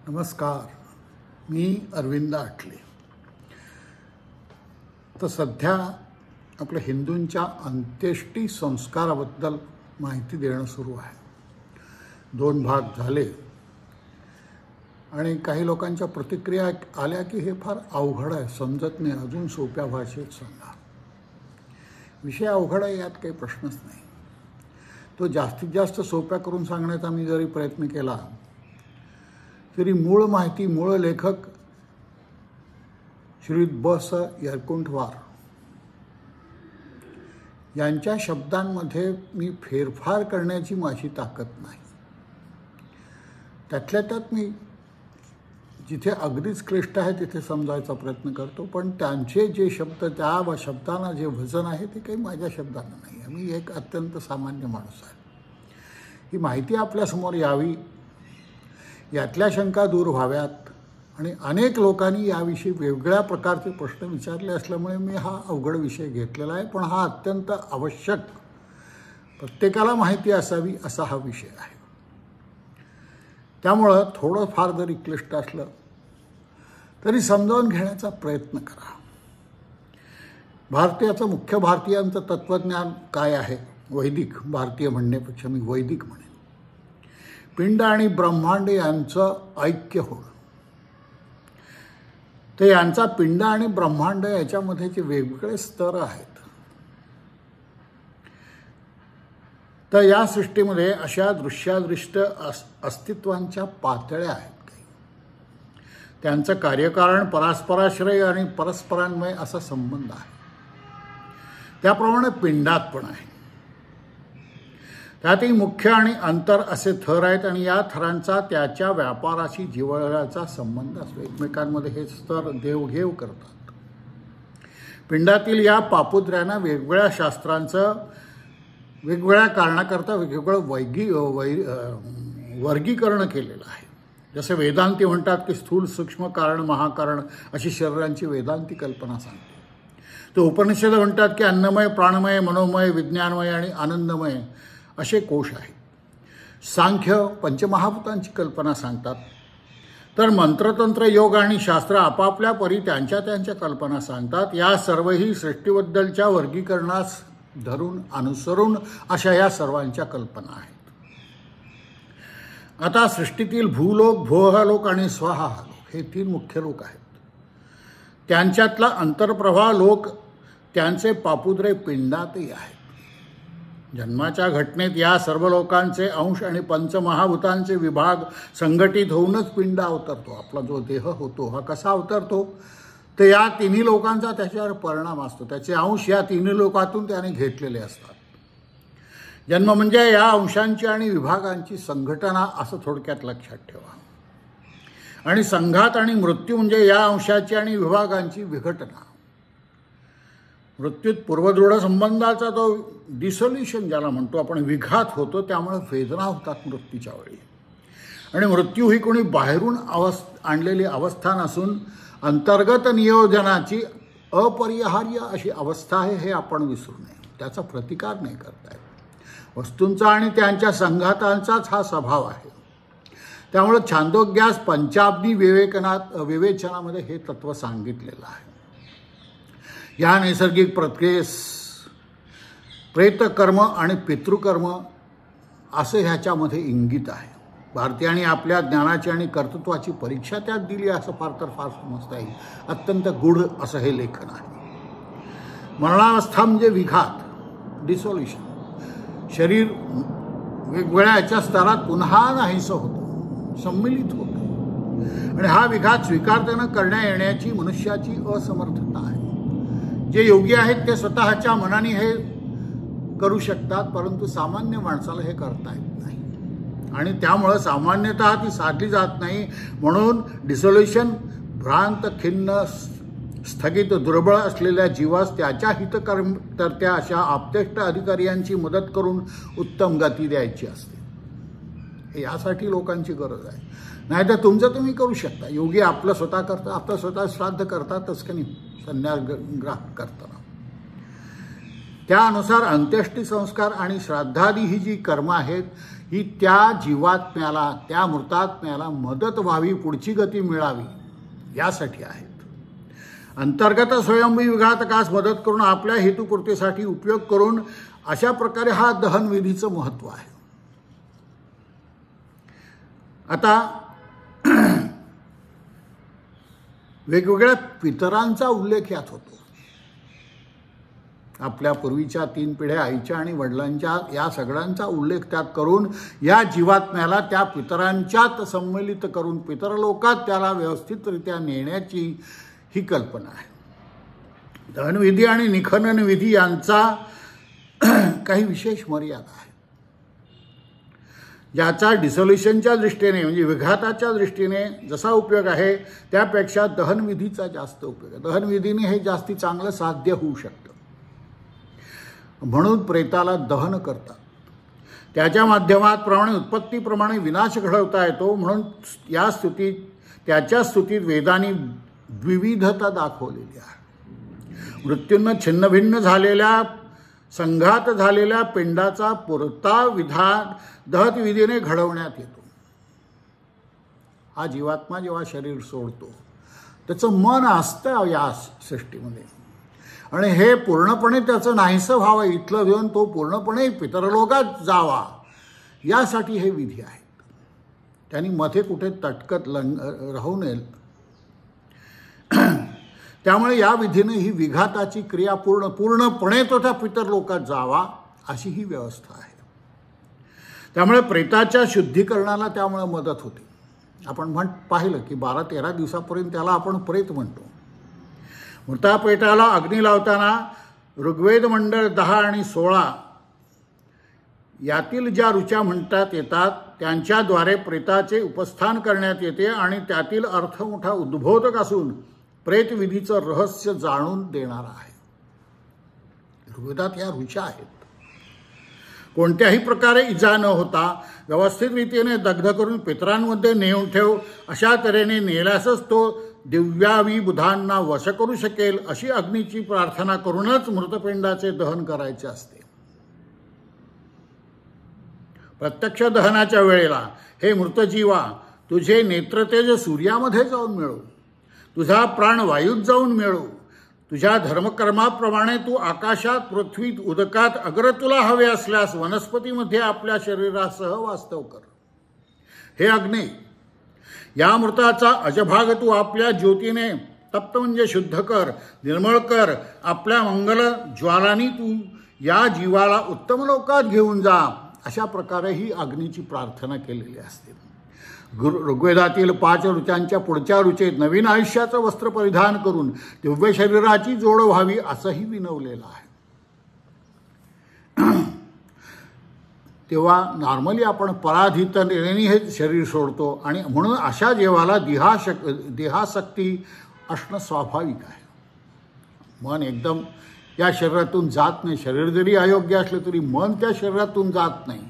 नमस्कार, मी अरविंद आटले. तर सध्या आपल्या हिंदूंच्या अंत्येष्टी संस्काराबद्दल माहिती देणं सुरू आहे. 2 भाग झाले आणि काही लोकांच्या प्रतिक्रिया आल्या की हे फार अवघड आहे, समजत नाही, अजून सोप्या भाषेत सांगा. विषय अवघड आहे, यात काही प्रश्नच नाही. तो जास्तीत जास्त सोप्या करून सांगण्याचा मी जरी प्रयत्न केला तरी मूळ माहिती, मूळ लेखक श्री ब.स. यरकुंठवार यांच्या शब्दांमध्ये मी फेरफार करण्याची माझी ताकद नाही. त्यातल्या त्यात मी जिथे अगदीच क्लिष्ट आहे तिथे समजायचा प्रयत्न करतो, पण त्यांचे जे शब्द, त्या शब्दांना जे वजन आहे ते काही माझ्या शब्दांना नाही आहे. मी एक अत्यंत सामान्य माणूस आहे. ही माहिती आपल्यासमोर यावी, यातल्या शंका दूर व्हाव्यात, आणि अनेक लोकांनी याविषयी वेगवेगळ्या प्रकारचे प्रश्न विचारले असल्यामुळे मी हा अवघड विषय घेतलेला आहे. पण हा अत्यंत आवश्यक, प्रत्येकाला माहिती असावी असा हा विषय आहे. त्यामुळं थोडंफार जरी क्लिष्ट असलं तरी समजावून घेण्याचा प्रयत्न करा. भारतीयांचं तत्त्वज्ञान काय आहे? वैदिक, भारतीय म्हणण्यापेक्षा मी वैदिक म्हणेन. पिंड आणि ब्रह्मांड यांचं ऐक्य होणं. तर यांचा पिंड आणि ब्रह्मांड याच्यामध्ये जे वेगवेगळे स्तर आहेत, तर या सृष्टीमध्ये अशा दृश्यादृष्ट अस्तित्वांच्या पातळ्या आहेत. काही त्यांचं कार्यकारण, परस्पराश्रय आणि परस्परान्वय असा संबंध आहे. त्याप्रमाणे पिंडात पण आहे. त्यातही मुख्य आणि अंतर असे थर आहेत आणि या थरांचा त्याच्या व्यापाराशी जिव्हाळ्याचा संबंध असतो. एकमेकांमध्ये हे स्तर देवघेव करतात. पिंडातील या पापुद्र्यांना वेगवेगळ्या शास्त्रांचं वेगवेगळ्या कारणाकरता वेगवेगळं वर्गीकरण केलेलं आहे. जसे वेदांती म्हणतात की स्थूल, सूक्ष्म, कारण, महाकारण अशी शरीरांची वेदांती कल्पना सांगते. तर उपनिषद म्हणतात की अन्नमय, प्राणमय, मनोमय, विज्ञानमय आणि आनंदमय असे कोश आहेत. सांख्य पंचमहाभूतांची कल्पना सांगतात. तर मंत्रतंत्र, योग आणि शास्त्र आपापल्या परी त्यांच्या कल्पना सांगतात. या सर्वही सृष्टीबद्दलच्या वर्गीकरणास धरून, अनुसरून अशा या सर्वांच्या कल्पना आहेत. आता सृष्टीतील भूलोक, भोहलोक आणि स्वहालोक हे 3 मुख्य लोक आहेत. त्यांच्यातला अंतर्प्रवाह लोक, त्यांचे पापुद्रे पिंडातही आहेत. जन्माच्या घटनेत या सर्व लोकांचे अंश आणि पंचमहाभूतांचे विभाग संघटित होऊनच पिंड अवतरतो. आपला जो देह होतो हा कसा अवतरतो? तर या 3 लोकांचा त्याच्यावर परिणाम असतो. त्याचे अंश या 3 लोकातून त्याने घेतलेले असतात. जन्म म्हणजे या अंशांची आणि विभागांची संघटना असं थोडक्यात लक्षात ठेवा. आणि संघात आणि मृत्यू म्हणजे या अंशाची आणि विभागांची विघटना. मृत्यूत पूर्वदृढ संबंधाचा तो डिसोल्युशन ज्याला म्हणतो आपण, विघात होतो. त्यामुळे वेदना होतात मृत्यूच्या वेळी. आणि मृत्यू ही कोणी बाहेरून आणलेली अवस्था नसून अंतर्गत नियोजनाची अपरिहार्य अशी अवस्था आहे, हे आपण विसरू नये. त्याचा प्रतिकार नाही करता येत. वस्तूंचा आणि त्यांच्या संघातांचाच हा स्वभाव आहे. त्यामुळे छांदोग्यास पंचाब्दी विवेचनामध्ये हे तत्व सांगितलेलं आहे. या नैसर्गिक प्रक्रियेस प्रेतकर्म आणि पितृकर्म असं ह्याच्यामध्ये इंगित आहे. भारतीयांनी आपल्या ज्ञानाची आणि कर्तृत्वाची परीक्षा त्यात दिली असं फार समजता येईल. अत्यंत गूढ असं हे लेखन आहे. मरणावस्था म्हणजे विघात, डिसोल्युशन. शरीर वेगवेगळ्या याच्या स्तरात पुन्हा नाहीसं होतं, सम्मिलित होतं. आणि हा विघात स्वीकारतेनं करण्या येण्याची मनुष्याची असमर्थता आहे. जे योगी आहेत ते स्वतःच्या मनाने हे करू शकतात, परंतु सामान्य माणसाला हे करता येत नाही. आणि त्यामुळं सामान्यतः ती साधली जात नाही. म्हणून डिसोल्युशन भ्रांत, खिन्न, स्थगित, दुर्बळ असलेल्या जीवास त्याच्या हितकर्त्या अशा आप्तेष्ट अधिकाऱ्यांची मदत करून उत्तम गती द्यायची असते. हे यासाठी लोकांची गरज आहे. नाहीतर तुमचं तुम्ही करू शकता. योगी आपलं स्वतः करतात, आपलं स्वतः श्राद्ध करतातच की नाही, संन्यास ग्रहण करताना. त्यानुसार अंत्येष्टी संस्कार आणि श्राद्धादी ही जी कर्म आहेत ही त्या जीवात्म्याला, त्या मृतात्म्याला मदत व्हावी, पुढची गती मिळावी यासाठी आहेत. अंतर्गत स्वयंभी विघातकास मदत करून आपल्या हेतुपूर्तीसाठी उपयोग करून अशा प्रकारे हा दहनविधीचं महत्त्व आहे. आता वेगवेगळ्या पितरांचा उल्लेख यात होतो. आपल्या पूर्वीच्या 3 पिढ्या आईच्या आणि वडिलांच्या या सगळ्यांचा उल्लेख त्यात करून या जीवात्म्याला त्या पितरांच्यात सम्मिलित करून पितरलोकात त्याला व्यवस्थितरित्या नेण्याची ही कल्पना आहे. दहनविधी आणि निखनन विधी यांचा काही विशेष मर्यादा आहे. ज्याचा डिसोल्युशनच्या दृष्टीने म्हणजे विघाताच्या दृष्टीने जसा उपयोग आहे त्यापेक्षा दहनविधीचा जास्त उपयोग आहे. दहनविधीने हे जास्ती चांगलं साध्य होऊ शकतं. म्हणून प्रेताला दहन करतात. त्याच्या माध्यमाप्रमाणे उत्पत्तीप्रमाणे विनाश घडवता येतो. म्हणून या स्तुतीत, त्याच्या स्तुतीत वेदांनी विविधता दाखवलेली आहे. मृत्यूंना छिन्नभिन्न झालेल्या, संघात झालेल्या पिंडाचा पुरता विधान दहनविधीने घडवण्यात येतो. हा जीवात्मा जेव्हा शरीर सोडतो त्याचं मन असतं या सृष्टीमध्ये आणि हे पूर्णपणे त्याचं नाहीसं व्हावं, इथलं घेऊन तो पूर्णपणे पितरलोकात जावा यासाठी हे विधी आहेत. त्यांनी मध्ये कुठे तटकत राहू नये. त्यामुळे या विधीने ही विघाताची क्रिया पूर्णपणे तो त्या पितरलोकात जावा अशी ही व्यवस्था आहे. त्यामुळे प्रेताच्या शुद्धीकरणाला त्यामुळे मदत होते. आपण पाहिलं की 12-13 दिवसापर्यंत त्याला आपण प्रेत म्हणतो. मृतापेटाला अग्नी लावताना ऋग्वेद मंडळ 10 आणि 16 यातील ज्या ऋचा म्हणतात येतात त्यांच्याद्वारे प्रेताचे उपस्थान करण्यात येते आणि त्यातील अर्थ मोठा उद्बोधक असून प्रेतविधीचं रहस्य जाणून देणारा आहे. ऋग्वेदात या ऋचा आहेत. कोणत्याही प्रकारे इजा न होता व्यवस्थित रीतीने दग्ध करून पितरांमध्ये नेऊन ठेव, अशा तऱ्हेने नेल्यासच तो दिव्यावी बुधांना वश करू शकेल अशी अग्नीची प्रार्थना करूनच मृतपिंडाचे दहन करायचे असते. प्रत्यक्ष दहनाच्या वेळेला हे मृतजीवा, तुझे नेत्रतेज सूर्यामध्ये जाऊन मिळो, तुझा प्राण वायूत जाऊन मिळो, तुझ्या धर्मकर्माप्रमाणे तू आकाशात, पृथ्वीत, उदकात अगर तुला हवे असल्यास वनस्पतीमध्ये आपल्या शरीरासह वास्तव कर. हे अग्नी, या मृताचा अजभाग तू आपल्या ज्योतीने तप्त म्हणजे शुद्ध कर, निर्मळ कर. आपल्या मंगल ज्वालांनी तू या जीवाला उत्तम लोकात घेऊन जा. अशा प्रकारे ही अग्नीची प्रार्थना केलेली असते. ऋग्वेदातील 5 ऋचांच्या पुढच्या ऋचेत नवीन आयुष्याचं वस्त्र परिधान करून दिव्य शरीराची जोड व्हावी असंही विनवलेलं आहे. तेव्हा नॉर्मली आपण पराधिततेने हे शरीर सोडतो आणि म्हणून अशा जीवाला देहासक्ती असणं स्वाभाविक आहे. मन एकदम या शरीरातून जात नाही. शरीर जरी अयोग्य असलं तरी मन त्या शरीरातून जात नाही.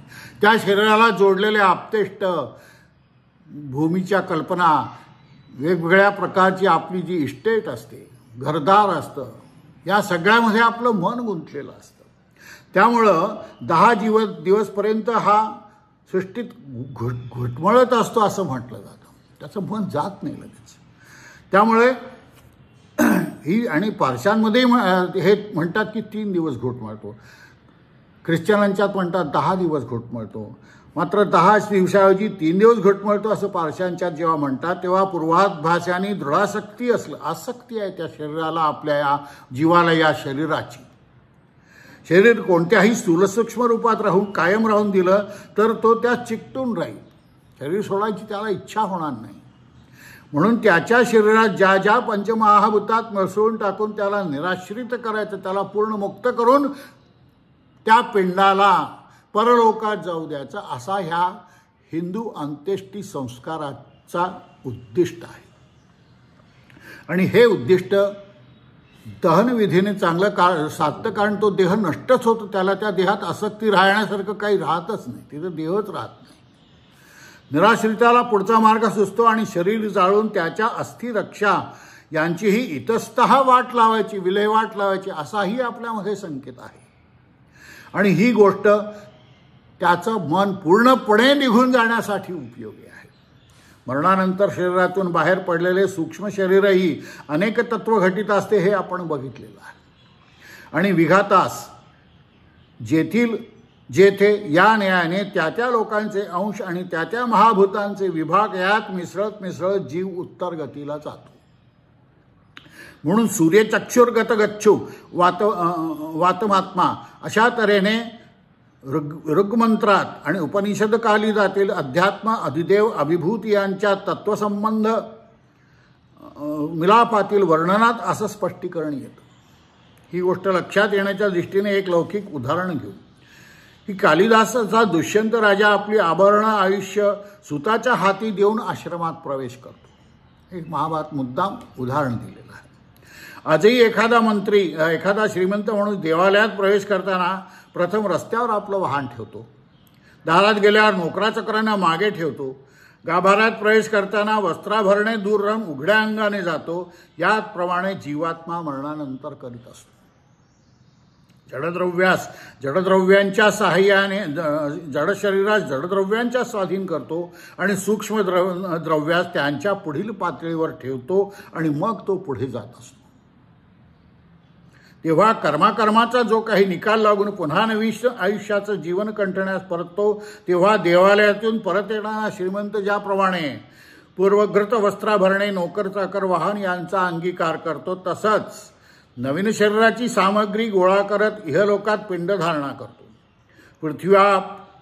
त्या शरीराला जोडलेले आप्तेष्ट, भूमीच्या कल्पना, वेगवेगळ्या प्रकारची आपली जी इस्टेट असते, घरदार असतं, या सगळ्यामध्ये आपलं मन गुंतलेलं असतं. त्यामुळं 10 दिवसपर्यंत हा सृष्टीत घुटमळत असतो असं म्हटलं जातं. त्याचं मन जात नाही लगेच. त्यामुळे ही आणि पारशांमध्ये हे म्हणतात की 3 दिवस घुटमळतो. ख्रिश्चनांच्यात म्हणतात 10 दिवस घुटमळतो. मात्र 10 दिवसाऐवजी 3 दिवस घुटमळतो असं पारशांच्यात जेव्हा म्हणतात तेव्हा पूर्वाभाषांनी दृढासक्ती आसक्ती आहे त्या शरीराला, आपल्या या जीवाला, या शरीराची. शरीर कोणत्याही स्थूलसूक्ष्म रूपात कायम राहून दिलं तर तो त्यात चिकटून राहील. शरीर सोडायची त्याला इच्छा होणार नाही. म्हणून त्याच्या शरीरात ज्या ज्या पंचमहाभूतात मिसळून टाकून त्याला निराश्रित करायचं, त्याला पूर्ण मुक्त करून त्या पिंडाला परलोकात जाऊ द्यायचा, असा ह्या हिंदू अंत्येष्टी संस्काराचा उद्दिष्ट आहे. आणि हे उद्दिष्ट दहनविधीने चांगलं साधतं, कारण तो देह नष्टच होतो. त्याला त्या देहात आसक्ती राहण्यासारखं काही राहतच नाही. तिथं देहच राहत नाही. निराश्रिताला पुढचा मार्ग सुचतो आणि शरीर जाळून त्याच्या अस्थि रक्षा यांचीही इतस्तः वाट लावायची, विल्हेवाट लावायची, असाही आपल्यामध्ये संकेत आहे. आणि ही गोष्ट त्याचं मन पूर्णपणे निघून जाण्यासाठी उपयोगी आहे. मरणानंतर शरीरातून बाहेर पडलेले सूक्ष्म शरीरही अनेक तत्व घटित असते हे आपण बघितलेलं आहे. आणि विघातास जेथे या न्यायाने त्या लोकांचे अंश आणि त्या महाभूतांचे विभाग यात मिसळत जीव उत्तर गतीला जातो. म्हणून सूर्यचक्षुर्गत गच्छू वातमात्मा अशा तऱ्हेने ऋग्मंत्रात आणि उपनिषद कालिदातील अध्यात्म अधिदेव अभिभूत यांच्या तत्वसंबंध मिलापातील वर्णनात असं स्पष्टीकरण येतं. ही गोष्ट लक्षात येण्याच्या दृष्टीने एक लौकिक उदाहरण घेऊ की कालिदासाचा दुष्यंत राजा आपली आभरणं आयुष्य सुताच्या हाती देऊन आश्रमात प्रवेश करतो. हे महाभारत मुद्दाम उदाहरण दिलेलं आहे. आजही एखादा श्रीमंत माणूस देवालयात प्रवेश करताना प्रथम रस्त्यावर आपलं वाहन ठेवतो. दारात गेल्यावर नोकराचक्रांना मागे ठेवतो. गाभाऱ्यात प्रवेश करताना वस्त्राभरणे दूर राहून उघड्या अंगाने जातो. याप्रमाणे जीवात्मा मरणानंतर करीत असतो. जडद्रव्यांच्या साहाय्याने जडशरीरास जडद्रव्यांच्या स्वाधीन करतो आणि सूक्ष्म द्रव्यास त्यांच्या पुढील पातळीवर ठेवतो आणि मग तो पुढे जात असतो. तेव्हा कर्माचा जो काही निकाल लागून पुन्हा नवीन आयुष्याचं जीवन कंठण्यास परततो, तेव्हा देवालयातून परत येणारा श्रीमंत ज्याप्रमाणे पूर्वग्रत वस्त्राभरणे नोकर-चाकर वाहन यांचा अंगीकार करतो, तसंच नवीन शरीराची सामग्री गोळा करत इहलोकात पिंडधारणा करतो. पृथ्व्या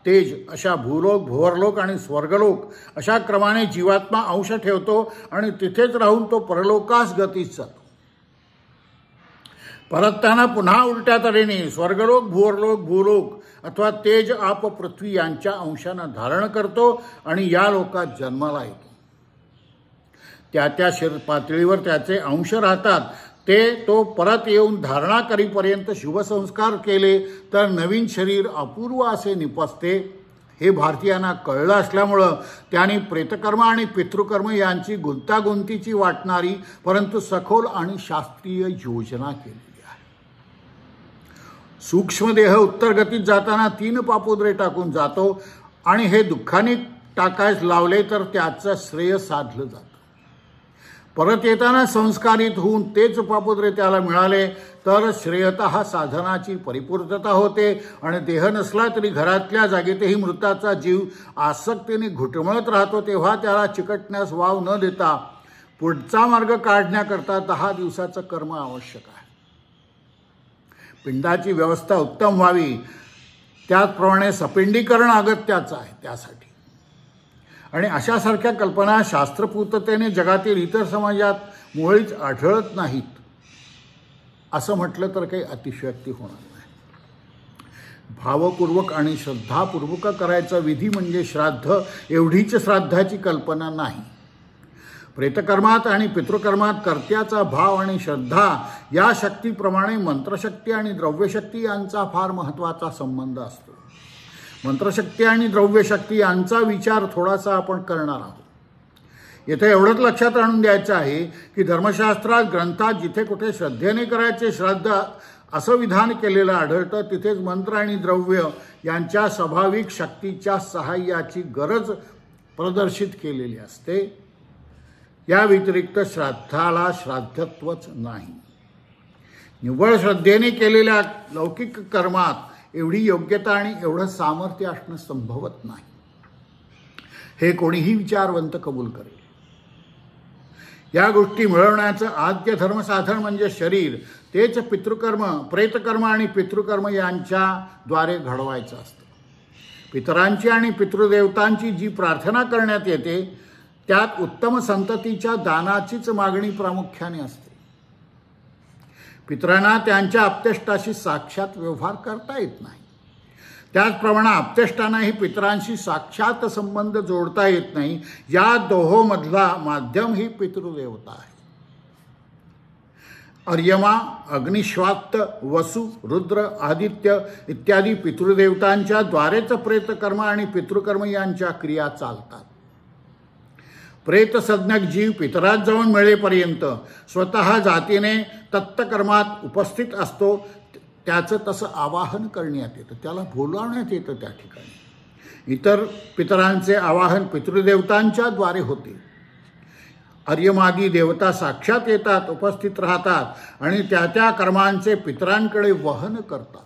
तेज अशा भूलोक भुवरलोक आणि स्वर्गलोक अशा क्रमाने जीवात्मा अंश ठेवतो आणि तिथेच राहून तो परलोकास गतीस जातो. परतताना पुन्हा उलट्या तऱ्हेने स्वर्गलोक भुवरलोक भूलोक अथवा तेज आप पृथ्वी यांच्या अंशानं धारण करतो आणि या लोकात जन्माला येतो. त्या शरीर पातळीवर त्याचे अंश राहतात. तो परत येऊन धारणा करीपर्यंत शुभसंस्कार केले तर नवीन शरीर अपूर्व असे निपजते. हे भारतीयांना कळलं असल्यामुळं त्यांनी प्रेतकर्म आणि पितृकर्म यांची गुंतागुंतीची वाटणारी परंतु सखोल आणि शास्त्रीय योजना केलेली आहे. सूक्ष्मदेह उत्तरगतीत जाताना 3 पापुद्रे टाकून जातो आणि हे दुःखाने टाकायस लावले तर त्याचं श्रेय साधलं जातं. परत येताना संस्कारित होऊन तेच पापुद्रे त्याला मिळाले तर श्रेयतः साधनाची परिपूर्तता होते आणि देह नसला तरी घरातल्या जागेतही मृताचा जीव आसक्तीने घुटमळत राहतो. तेव्हा त्याला चिकटण्यास वाव न देता पुढचा मार्ग काढण्याकरता 10 दिवसाचं कर्म आवश्यक आहे. पिंडाची व्यवस्था उत्तम व्हावी त्याचप्रमाणे सपिंडीकरण अगत्याचं आहे त्यासाठी. आणि अशासारख्या कल्पना शास्त्रपूर्ततेने जगातील इतर समाजात मुळीच आढळत नाहीत असं म्हटलं तर काही अतिशयोक्ती होणार नाही. भावपूर्वक आणि श्रद्धापूर्वक करायचा विधी म्हणजे श्राद्ध एवढीच श्राद्धाची कल्पना नाही. प्रेतकर्मात आणि पितृकर्मात कर्त्याचा भाव आणि श्रद्धा या शक्तीप्रमाणे मंत्रशक्ती आणि द्रव्यशक्ती यांचा फार महत्त्वाचा संबंध असतो. मंत्रशक्ती आणि द्रव्यशक्ती यांचा विचार थोडासा आपण करणार आहोत. येथे एवढंच लक्षात आणून द्यायचं आहे की धर्मशास्त्रात ग्रंथात जिथे कुठे श्रद्धेने करायचे श्राद्ध असं विधान केलेलं आढळतं, तिथेच मंत्र आणि द्रव्य यांच्या स्वाभाविक शक्तीच्या सहाय्याची गरज प्रदर्शित केलेली असते. या व्यतिरिक्त श्राद्धाला श्राद्धत्वच नाही. निव्वळ श्रद्धेने केलेल्या लौकिक कर्मात एवढी योग्यता आणि एवढं सामर्थ्य असणं संभवत नाही. हे कोणीही विचारवंत कबूल करेल. या गोष्टी मिळवण्याचं आद्य धर्मसाधन म्हणजे शरीर. तेच पितृकर्म प्रेतकर्म आणि पितृकर्म यांच्याद्वारे घडवायचं असतं. पितरांची आणि पितृदेवतांची जी प्रार्थना करण्यात येते त्यात उत्तम संततीच्या दानाचीच मागणी प्रामुख्याने असते. पितरांना त्यांच्या आप्तेष्टाशी साक्षात व्यवहार करता येत नाही. त्याचप्रमाणे आप्तेष्टांनाही पितरांशी साक्षात संबंध जोडता येत नाही. या दोहोमधला माध्यम ही पितृदेवता आहे. अर्यमा अग्निश्वात्त वसु रुद्र आदित्य इत्यादी पितृदेवतांच्या द्वारेच प्रेतकर्म आणि पितृकर्म यांच्या क्रिया चालतात. प्रेतसज्ञक जीव पितरात जाऊन मिळेपर्यंत स्वतः जातीने तत्तकर्मात उपस्थित असतो. त्याचं तसं आवाहन करण्यात येतं, त्याला बोलावण्यात येतं त्या ठिकाणी. इतर पितरांचे आवाहन पितृदेवतांच्या द्वारे होते. आर्यमादी देवता साक्षात येतात, उपस्थित राहतात आणि त्या त्या कर्मांचे पितरांकडे वहन करतात.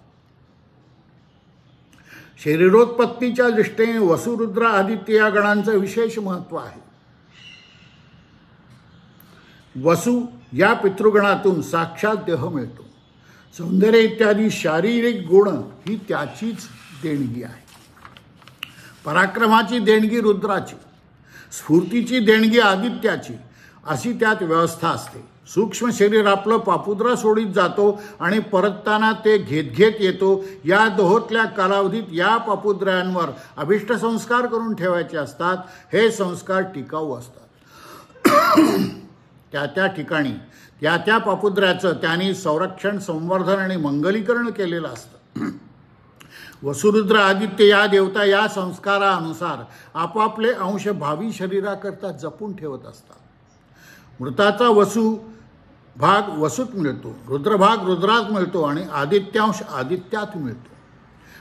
शरीरोत्पत्तीच्या दृष्टीने वसु, रुद्र, आदित्य या गणांचं विशेष महत्त्व आहे. वसु या पितृगणातून साक्षात देह मिळतो. सौंदर्य इत्यादी शारीरिक गुण ही त्याचीच देणगी आहे. पराक्रमाची देणगी रुद्राची, स्फूर्तीची देणगी आदित्याची, अशी त्यात व्यवस्था असते. सूक्ष्म शरीर आपलं पापुद्रा सोडीत जातो आणि परतताना ते घेत घेत येतो. या दोहोतल्या कालावधीत या पापुद्र्यांवर अभिष्ट संस्कार करून ठेवायचे असतात. हे संस्कार टिकाऊ असतात. त्या त्या ठिकाणी त्या त्या पापुद्र्याचं त्यांनी संरक्षण, संवर्धन आणि मंगलीकरण केलेलं असतं. वसुरुद्र, आदित्य या देवता या संस्कारानुसार आपापले अंश भावी शरीराकरता जपून ठेवत असतात. मृताचा वसु भाग वसूत मिळतो, रुद्रभाग रुद्रात मिळतो आणि आदित्यांश आदित्यात मिळतो.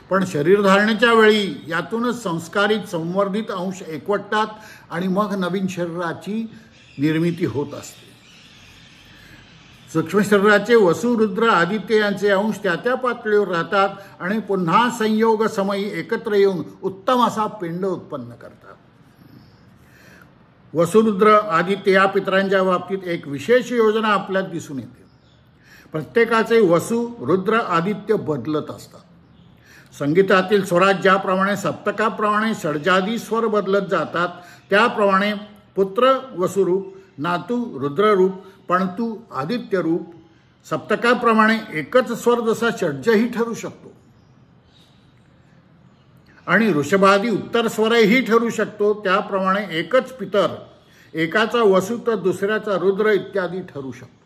पण शरीरधारणेच्या वेळी यातूनच संस्कारित, संवर्धित अंश एकवटतात आणि मग नवीन शरीराची निर्मिती होत असते. सूक्ष्म शरीराचे वसु, रुद्र, आदित्य यांचे अंश त्या त्या पातळीवर राहतात आणि पुन्हा संयोग समयी एकत्र येऊन उत्तम असा पिंड उत्पन्न करतात. वसुरुद्र, आदित्य या पितरांच्या बाबतीत एक विशेष योजना आपल्यात दिसून येते. प्रत्येकाचे वसु, रुद्र, आदित्य बदलत असतात. संगीतातील स्वरात ज्याप्रमाणे सप्तकाप्रमाणे षड्जादी स्वर बदलत जातात, त्याप्रमाणे पुत्र वसुरूप, नातू रुद्ररूप, पणतू आदित्य रूप, सप्तकाप्रमाणे एकच स्वर जसा षड्जही ठरू शकतो आणि ऋषभादी उत्तर स्वरही ठरू शकतो, त्याप्रमाणे एकच पितर, एकाचा वसु तर दुसऱ्याचा रुद्र इत्यादी ठरू शकतो.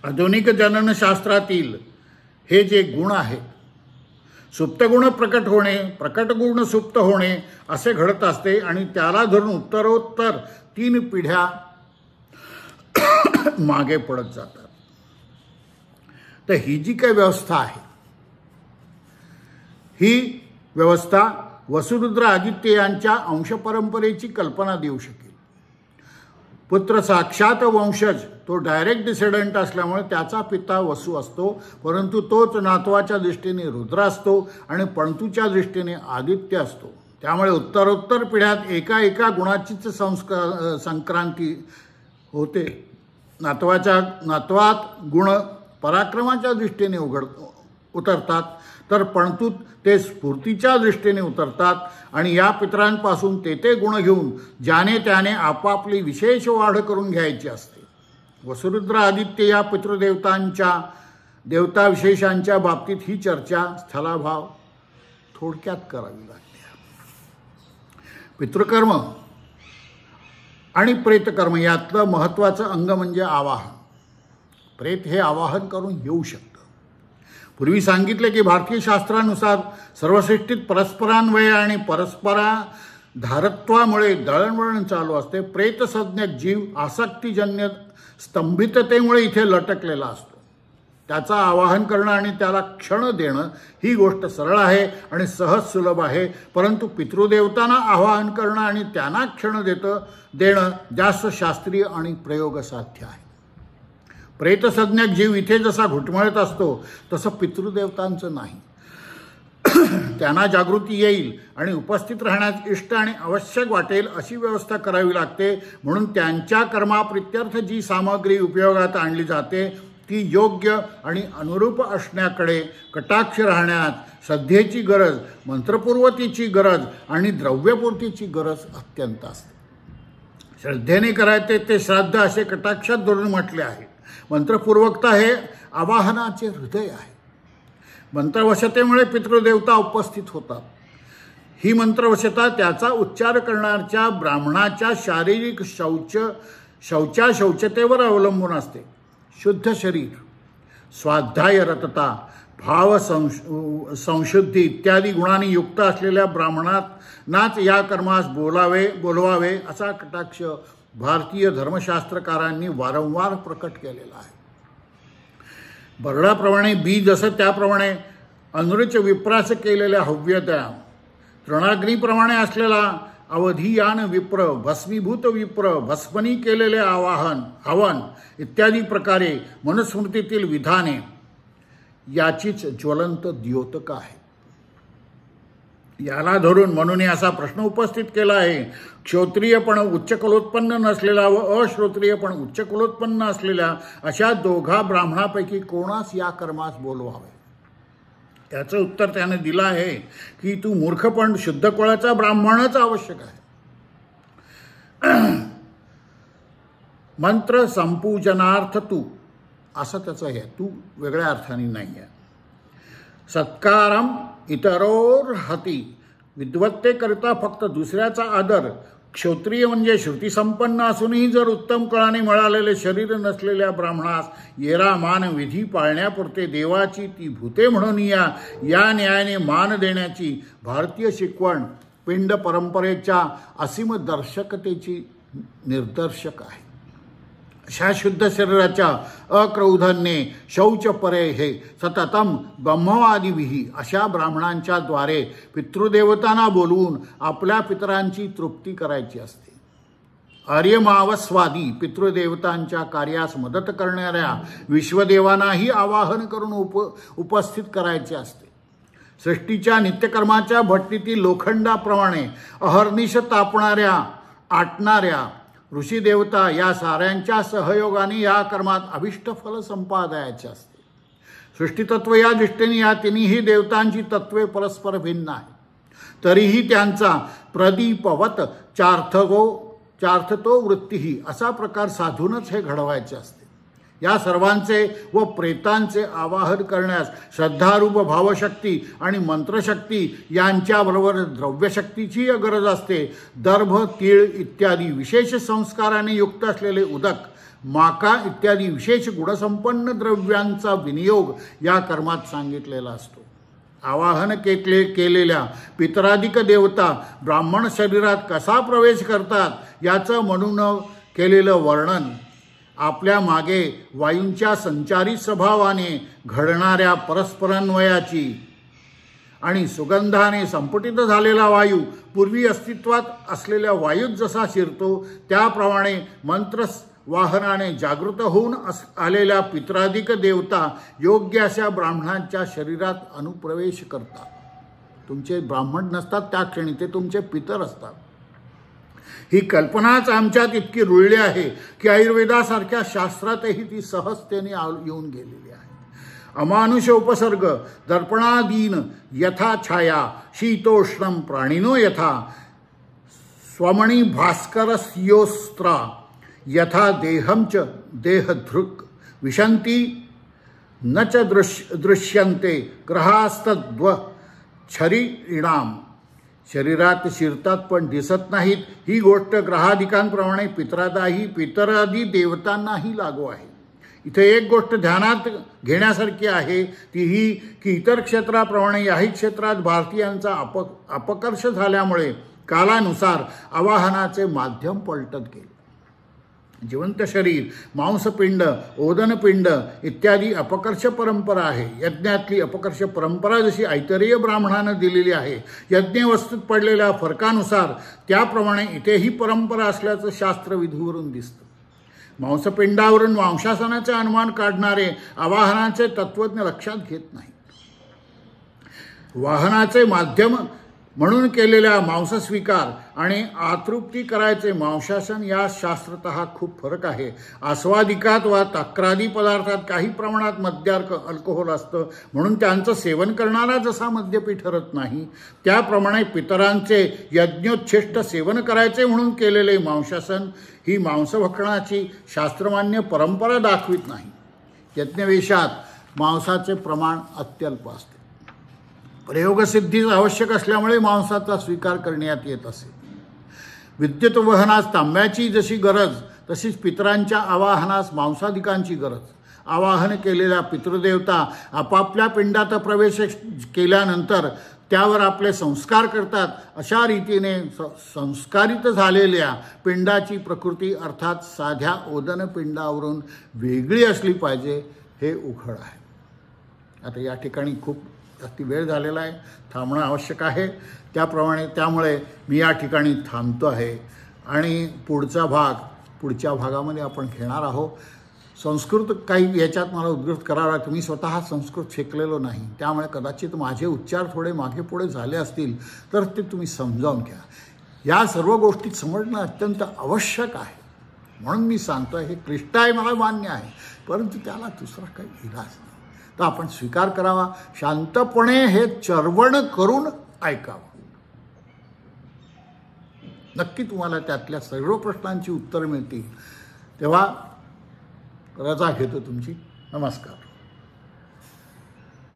आधुनिक जननशास्त्रातील हे जे गुण आहेत, सुप्त गुण प्रकट होणे, प्रकट गुण सुप्त होणे असे घडत असते आणि त्याला धरून उत्तरोत्तर 3 पिढ्या मागे पडत जातात. तर ही जी काही व्यवस्था आहे, ही व्यवस्था वसुरुद्र, आदित्य यांच्या अंशपरंपरेची कल्पना देऊ शकेल. पुत्र साक्षात वंशज, तो डायरेक्ट डिसेंडंट असल्यामुळे त्याचा पिता वसु असतो, परंतु तोच नातवाच्या दृष्टीने रुद्र असतो आणि पणतूच्या दृष्टीने आदित्य असतो. त्यामुळे उत्तरोत्तर पिढ्यात एका एका गुणाचीच संक्रांती होते. नातवात गुण पराक्रमाच्या दृष्टीने उतरतात, तर पणतूत ते स्फूर्तीच्या दृष्टीने उतरतात आणि या पितरांपासून ते गुण घेऊन ज्याने त्याने आपापली विशेष वाढ करून घ्यायची असते. वसुरुद्र, आदित्य या पितृदेवतांच्या देवताविशेषांच्या बाबतीत ही चर्चा स्थलाभाव थोडक्यात करावी लागते. पितृकर्म आणि प्रेतकर्म यातलं महत्त्वाचं अंग म्हणजे आवाहन. प्रेत हे आवाहन करून येऊ शकतं. पूर्वी सांगितले की भारतीय शास्त्रानुसार सर्वसृष्टीत परस्परान्वय आणि परस्पराधारत्वामुळे दळणवळण चालू असते. प्रेतसंज्ञक जीव आसक्तीजन्य स्तंभिततेमुळे इथे लटकलेला असतो. त्याचं आवाहन करणं आणि त्याला क्षण देणं ही गोष्ट सरळ आहे आणि सहज सुलभ आहे, परंतु पितृदेवतांना आवाहन करणं आणि त्यांना क्षण देणं जास्त शास्त्रीय आणि प्रयोगसाध्य आहे. प्रेतसंज्ञक जीव इथे जसा घुटमळत असतो तसं पितृदेवतांचं नाही. त्यांना जागृती येईल आणि उपस्थित राहण्यास इष्ट आणि आवश्यक वाटेल अशी व्यवस्था करावी लागते. म्हणून त्यांच्या कर्माप्रित्यर्थ जी सामग्री उपयोगात आणली जाते ती योग्य आणि अनुरूप असण्याकडे कटाक्ष राहण्यात श्रद्धेची गरज, मंत्रपूर्वतीची गरज आणि द्रव्यपूर्तीची गरज अत्यंत असते. श्रद्धेने करायचे ते श्राद्ध असे कटाक्षात धरून म्हटले आहे. मंत्रपूर्वकता हे आवाहनाचे हृदय आहे. मंत्रवशतेमुळे पितृदेवता उपस्थित होतात. ही मंत्रवशता त्याचा उच्चार करणाऱ्या ब्राह्मणाच्या शारीरिक शौचतेवर अवलंबून असते. शुद्ध शरीर, स्वाध्यायरतता, भाव संशुद्धी इत्यादी गुणांनी युक्त असलेल्या ब्राह्मणांनाच या कर्मास बोलवावे असा कटाक्ष भारतीय धर्मशास्त्रकारांनी वारंवार प्रकट केलेला आहे. बरडाप्रमाणे बीज असं त्याप्रमाणे अनुरुच विप्रास केलेल्या हव्यता तृणाग्नीप्रमाणे असलेला अवधियान विप्र, भस्मीभूत विप्र, भस्मनी केलेले हवन इत्यादी प्रकारे मनुस्मृतीतील विधाने याचीच ज्वलंत द्योतक आहे. याला धरून म्हणून असा प्रश्न उपस्थित केला आहे, क्षत्रियपण उच्च कुलोत्पन्न नसलेला व अश्रोत्रियपण उच्च कुलोत्पन्न असलेल्या अशा दोघा ब्राह्मणापैकी कोणास या कर्मास बोलवावे. त्याचं उत्तर त्याने दिलं आहे की तू मूर्खपण शुद्ध कुळाचा ब्राह्मणच आवश्यक आहे. मंत्र संपूजनार्थ तू, असं त्याचं आहे, तू वेगळ्या अर्थाने नाही आहे. सत्कारम इतरोर्हती, विद्वत्तेकरिता फक्त दुसऱ्याचा आदर. क्षत्रिय म्हणजे श्रुतीसंपन्न असूनही जर उत्तम कळाने मिळालेले शरीर नसलेल्या ब्राह्मणास येरा मान विधी पाळण्यापुरते देवाची ती भूते म्हणून या न्यायाने मान देण्याची भारतीय शिकवण पिंड परंपरेच्या असीम दर्शकतेची निदर्शक आहे. अशा शुद्ध शरीराच्या अक्रौधन्ये शौच परे हे सततम ब्रह्मवादिभिः अशा ब्राह्मणांच्या द्वारे पितृदेवतांना बोलवून आपल्या पितरांची तृप्ती करायची असते. आर्यमावस्वादी पितृदेवतांच्या कार्यास मदत करणाऱ्या विश्वदेवांनाही आवाहन करून उपस्थित करायचे असते. सृष्टीच्या नित्यकर्माच्या भट्टीतील लोखंडाप्रमाणे अहर्निश तापणाऱ्या आटणाऱ्या ऋषीदेवता या साऱ्यांच्या सहयोगाने या कर्मात अभिष्ट फल संपादयाचे असते. सृष्टीतत्व या दृष्टीने या तिन्ही देवतांची तत्वे परस्पर भिन्न आहे. तरीही त्यांचा प्रदीपवत चार्थतो वृत्तीही असा प्रकार साधूनच हे घडवायचे असते. या सर्वांचे व प्रेतांचे आवाहन करण्यास श्रद्धारूप भावशक्ती आणि मंत्रशक्ती यांच्याबरोबर द्रव्यशक्तीची गरज असते. दर्भ, तीळ इत्यादी विशेष संस्काराने युक्त असलेले उदक, माका इत्यादी विशेष गुणसंपन्न द्रव्यांचा विनियोग या कर्मात सांगितलेला असतो. आवाहन केलेल्या पितराधिक देवता ब्राह्मण शरीरात कसा प्रवेश करतात याचं म्हणून केलेलं वर्णन आपल्या मागे वायूंच्या संचारी स्वभावाने घडणाऱ्या परस्परान्वयाची आणि सुगंधाने संपुटित झालेला वायू पूर्वी अस्तित्वात असलेल्या वायूत जसा शिरतो त्याप्रमाणे मंत्र वाहनाने जागृत होऊन आलेल्या पितराधिक देवता योग्य अशा ब्राह्मणांच्या शरीरात अनुप्रवेश करतात. तुमचे ब्राह्मण नसतात त्या क्षणी, ते तुमचे पितर असतात. ही कल्पनाच आमच्यात इतकी रुळली आहे की आयुर्वेदासारख्या शास्त्रातही ती सहजतेने येऊन गेलेली आहे. अमानुष उपसर्ग दर्पणादीन यथा छाया शीतोष्णम प्राणिनो यथा स्वमणी भास्करस्योस्त्रा यथा देहंच देहधृक् विशंती न च दृश्यन्ते ग्रहास्तद्व छरीणाम. शरीरात शिरतात पण दिसत नाहीत. ही गोष्ट ग्रहादिकांप्रमाणे पितरादी देवतांनाही लागू आहे. इथे एक गोष्ट ध्यानात घेण्यासारखी आहे ती ही की इतर क्षेत्राप्रमाणे याही क्षेत्रात भारतीयांचा अपकर्ष झाल्यामुळे कालानुसार आवाहनाचे माध्यम पलटत गेले. जिवंत शरीर, मांसपिंड, ओदनपिंड इत्यादी अपकर्ष परंपरा आहे. यज्ञातली अपकर्ष परंपरा जशी ऐतरेय ब्राह्मणानं दिलेली आहे, यज्ञवस्तूत पडलेल्या फरकानुसार त्याप्रमाणे इथेही परंपरा असल्याचं शास्त्रविधीवरून दिसतं. मांसपिंडावरून वंशासनाचे अनुमान काढणारे आवाहनाचे तत्वज्ञ लक्षात घेत नाहीत. वाहनाचे माध्यम म्हणून केलेल्या मांसस्वीकार आणि आतृप्ती करायचे मांसासन या शास्त्रतः खूप फरक आहे. आस्वादिकात वा तक्रादी पदार्थात काही प्रमाणात मद्यार्क अल्कोहोल असतं म्हणून त्यांचं सेवन करणारा जसा मद्यपी ठरत नाही, त्याप्रमाणे पितरांचे यज्ञोच्छिष्ट सेवन करायचे म्हणून केलेले मांसासन ही मांसभक्षणाची शास्त्रमान्य परंपरा दाखवित नाही. यज्ञवेशात मांसाचे प्रमाण अत्यल्प असते. प्रयोगसिद्धीच आवश्यक असल्यामुळे मांसाचा स्वीकार करण्यात येत असे. विद्युत वहनास तांब्याची जशी गरज तशीच पितरांच्या आवाहनास मांसादिकांची गरज. आवाहन केलेल्या पितृदेवता आपापल्या पिंडात प्रवेश केल्यानंतर त्यावर आपले संस्कार करतात. अशा रीतीने संस्कारित झालेल्या पिंडाची प्रकृती अर्थात साध्या ओदन पिंडावरून वेगळी असली पाहिजे हे उघड आहे. आता या ठिकाणी खूप जास्ती वेळ झालेला आहे, थांबणं आवश्यक आहे. त्यामुळे मी या ठिकाणी थांबतो आहे आणि पुढच्या भागामध्ये आपण घेणार आहोत. संस्कृत काही याच्यात मला उद्गृत करावं लागतं. मी स्वतः संस्कृत शिकलेलो नाही, त्यामुळे कदाचित माझे उच्चार थोडे मागे पुढे झाले असतील तर ते तुम्ही समजावून घ्या. या सर्व गोष्टी समजणं अत्यंत आवश्यक आहे. म्हणून मी सांगतो आहे, हे क्लिष्ट आहे मला मान्य आहे, परंतु त्याला दुसरा काही इलाज नाही. तर आपण स्वीकार करावा, शांतपणे हे चरवण करून ऐकावं. नक्की तुम्हाला त्यातल्या सर्व प्रश्नांची उत्तरं मिळतील. तेव्हा रजा घेतो तुमची. नमस्कार.